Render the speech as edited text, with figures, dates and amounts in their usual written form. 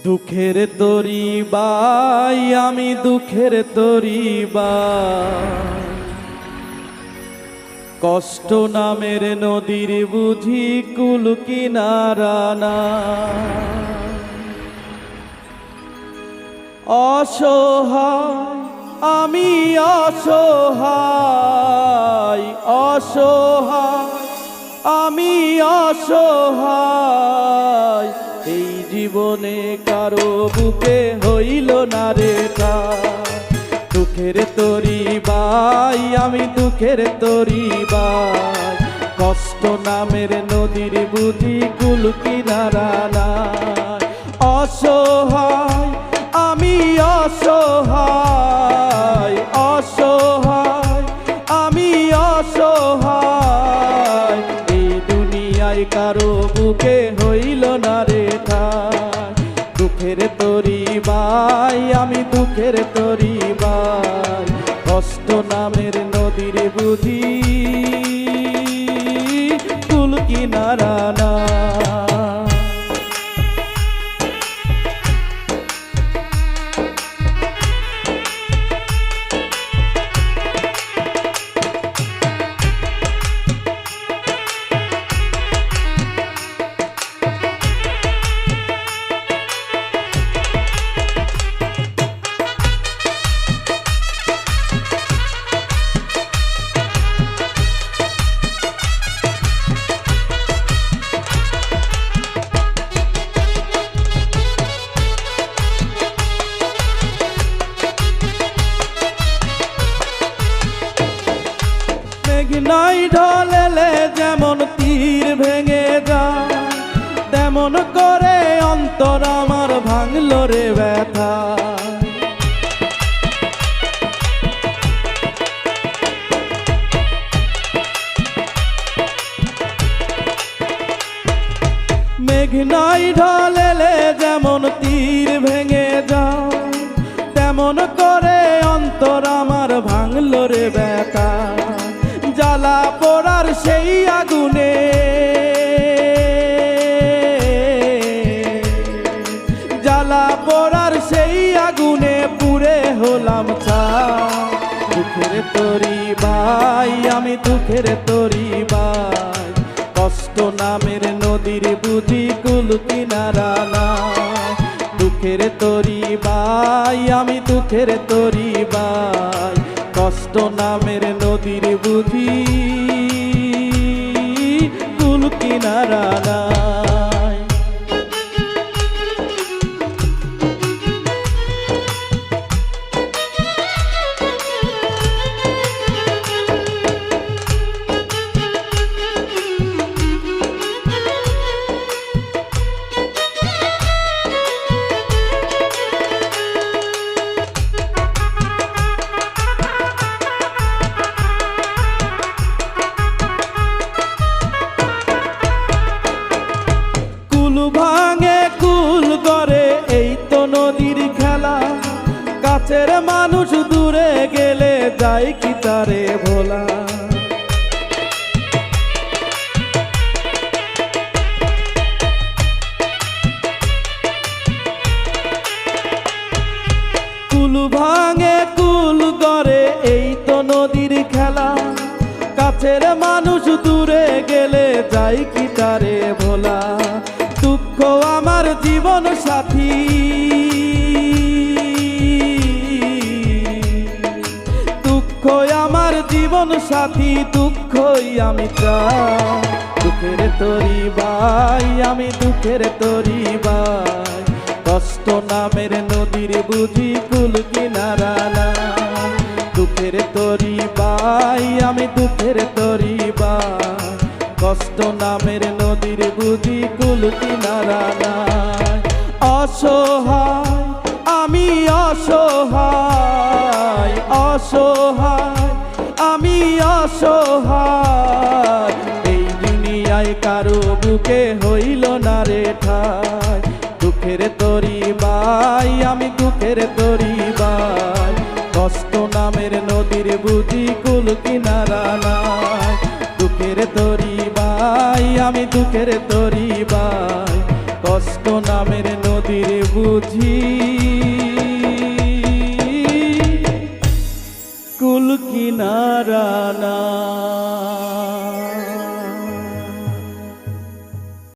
দুঃখের তরি বাই আমি দুঃখের তরি বাই, কষ্ট নামের নদীর বুঝি কুল কিনারা না। অসহায় আমি অসহায়, অসহায় আমি অসহায়, এই জীবনে কারো বুকে হইল না রে ঠাই। দুঃখের তরি বাই আমি দুঃখের তরি বাই, কষ্ট নামের নদীর বুঝি কুল কিনারা নাই। অসহায় আমি অসহায়, অসহায় আমি অসহায়, এই দুনিয়ায় কারো বুকে হইল না রে ঠাই। দুঃখের তরি বাই আমি দুঃখের তরি বাই, কষ্ট নামের নদীর বুঝি কুল কিনারা না। মেঘনাই ঢলেলে যেমন তীর ভেঙে যায়, তেমন করে অন্তর আমার ভাঙল রে ব্যথা। মেঘনাই ঢলেলে যেমন তীর ভেঙে যায়, তেমন করে অন্তর আমার ভাঙল রে ব্যথা। জ্বালা পোড়ার সেই আগুনে, জ্বালা পোড়ার সেই আগুনে পুড়ে হলাম ছাই। দুঃখের তরি বাই আমি দুঃখের তরি বাই, কষ্ট নামের নদীর বুঝি কুল কিনারা নাই। দুঃখের তরি বাই আমি দুঃখের তরি বাই, কষ্ট নামের নদীর বুঝি কুল কিনারা নাই। ভাঙে কুল করে এই তো নদীর খেলা, কাছের মানুষ দূরে গেলে যায় কি তারে ভোলা। কুল ভাঙে কুল করে এই তো নদীর খেলা, কাছের মানুষ দূরে গেলে যায় কি তারে ভোলা। দুঃখ আমার জীবন সাথী, দুঃখ আমার জীবন সাথী, দুঃখই আমি চাই। দুঃখের তরি বাই আমি দুঃখের তরি বাই, কষ্ট নামের নদীর বুঝি কুল কিনারা নাই। দুঃখের তরি বাই আমি দুঃখের তরি বাই, কষ্ট নামের নদীর বুঝি কুল কিনারা নাই। অসহায় আমি অসহায়, অসহায় আমি অসহায়, এই দুনিয়ায় কারো বুকে হইল না রে ঠাই। দুঃখের তরি বাই আমি দুঃখের তরি বাই, কষ্ট নামের নদীর বুঝি কুল কিনারা নাই। দুঃখের তরি বাই আমি দুঃখের তরি বাই, কষ্ট নামের নদীর বুঝি কুল কিনারা না।